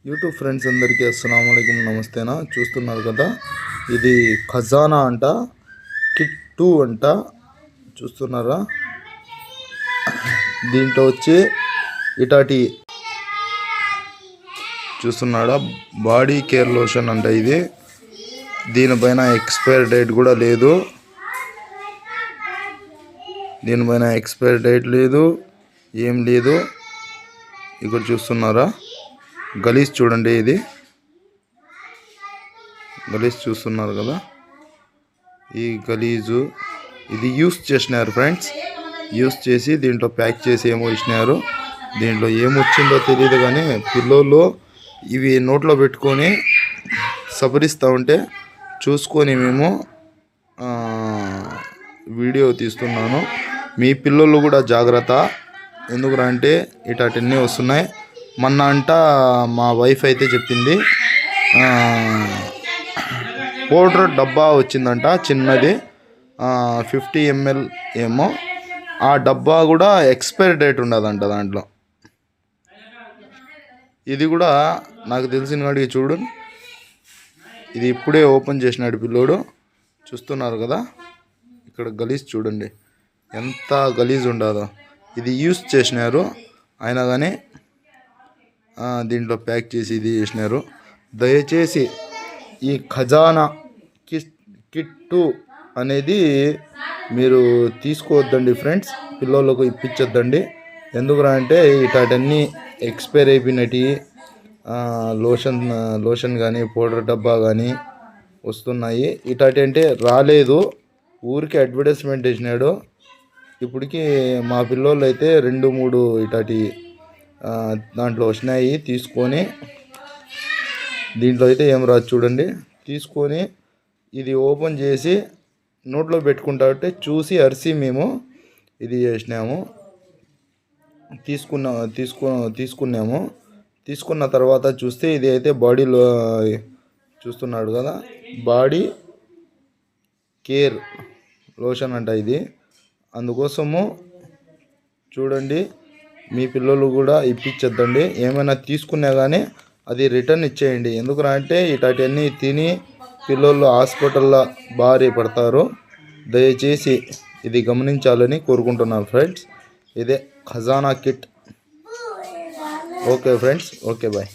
YouTube friends అందరికీ అస్సలాము అలైకుం, నమస్తేనా. చూస్తున్నారు కదా, ఇది ఖజానా అంట, కిట్ 2 అంట. చూస్తున్నారా, దీంట్లో వచ్చి ఇటాటి చూస్తున్నాడా, బాడీ కేర్ లోషన్ అంట. ఇది దీనిపైన ఎక్స్పైర్ డేట్ కూడా లేదు, దీనిపైన ఎక్స్పైర్ డేట్ లేదు, ఏం లేదు. ఇక్కడ చూస్తున్నారా, గలీజ్ చూడండి, ఇది గలీజ్ చూస్తున్నారు కదా, ఈ గలీజు ఇది యూస్ చేసినారు ఫ్రెండ్స్. యూస్ చేసి దీంట్లో ప్యాక్ చేసి ఏమో ఇచ్చినారు. దీంట్లో ఏమొచ్చిందో తెలియదు కానీ పిల్లోళ్ళు ఇవి నోట్లో పెట్టుకొని సబరిస్తూ ఉంటే చూసుకొని మేము వీడియో తీస్తున్నాను. మీ పిల్లలు కూడా జాగ్రత్త, ఎందుకంటే ఇటాటన్నీ వస్తున్నాయి. మొన్న అంట మా వైఫ్ అయితే చెప్పింది, పౌడర్ డబ్బా వచ్చిందంట చిన్నది, 50 ml ఏమో. ఆ డబ్బా కూడా ఎక్స్పైరీ డేట్ ఉండదంట దాంట్లో. ఇది కూడా నాకు తెలిసిన వాడికి చూడు, ఇది ఇప్పుడే ఓపెన్ చేసినాడు పిల్లోడు. చూస్తున్నారు కదా, ఇక్కడ గలీజ్ చూడండి, ఎంత గలీజ్ ఉండదో. ఇది యూస్ చేసినారు అయినా కానీ దీంట్లో ప్యాక్ చేసి ఇది చేసినారు. దయచేసి ఈ ఖజానా కిట్ 2 అనేది మీరు తీసుకోవద్దండి ఫ్రెండ్స్, పిల్లలకు ఇప్పించొద్దండి. ఎందుకంటే ఇటాటన్నీ ఎక్స్పైర్ అయిపోయినవి లోషన్ కానీ పౌడర్ డబ్బా కానీ వస్తున్నాయి. ఇటాటి అంటే రాలేదు, ఊరికి అడ్వర్టైజ్మెంట్ వేసినాడు. ఇప్పటికి మా పిల్లోళ్ళు అయితే 2-3 ఇటాటి దాంట్లో వచ్చినాయి. తీసుకొని దీంట్లో అయితే ఏం రాదు చూడండి. తీసుకొని ఇది ఓపెన్ చేసి నోట్లో పెట్టుకుంటే చూసి అరిసి మేము ఇది చేసినాము, తీసుకున్నాము. తీసుకున్న తర్వాత చూస్తే ఇది అయితే బాడీలో చూస్తున్నాడు కదా, బాడీ కేర్ లోషన్ అంట ఇది. అందుకోసము చూడండి, మీ పిల్లలు కూడా ఇప్పించొద్దండి. ఏమైనా తీసుకున్నా కానీ అది రిటర్న్ ఇచ్చేయండి. ఎందుకంటే ఇటాటన్నీ తిని పిల్లలు హాస్పిటల్లో భారీ పడతారు. దయచేసి ఇది గమనించాలని కోరుకుంటున్నాను ఫ్రెండ్స్. ఇదే ఖజానా kit. Okay friends, okay bye.